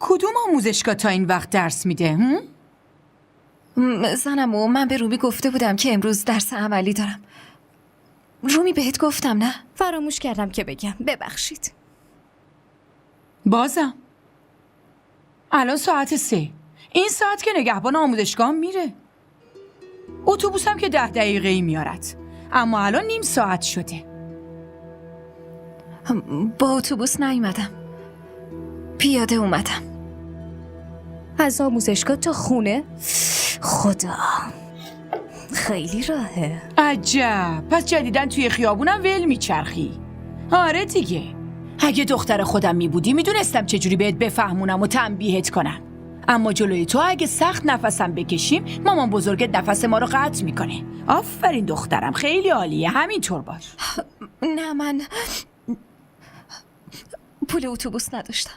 کدوم آموزشگاه تا این وقت درس میده؟ زنمو من به رومی گفته بودم که امروز درس عملی دارم. رومی بهت گفتم نه؟ فراموش کردم که بگم، ببخشید. بازم الان ساعت 3. این ساعت که نگهبان آموزشگاه میره. اتوبوسم که 10 دقیقه‌ای میارد، اما الان نیم ساعت شده. با اتوبوس نیومدم، پیاده اومدم. از آموزشگاه تا خونه؟ خدا، خیلی راهه. عجب، پس جدیدن توی خیابونم ول میچرخی. آره دیگه، اگه دختر خودم میبودی میدونستم چجوری بهت بفهمونم و تنبیهت کنم. اما جلوی تو اگه سخت نفسم بکشیم مامان بزرگت نفس ما رو قطع میکنه. آفرین دخترم، خیلی عالیه، همینطور باش. نه من پول اتوبوس نداشتم.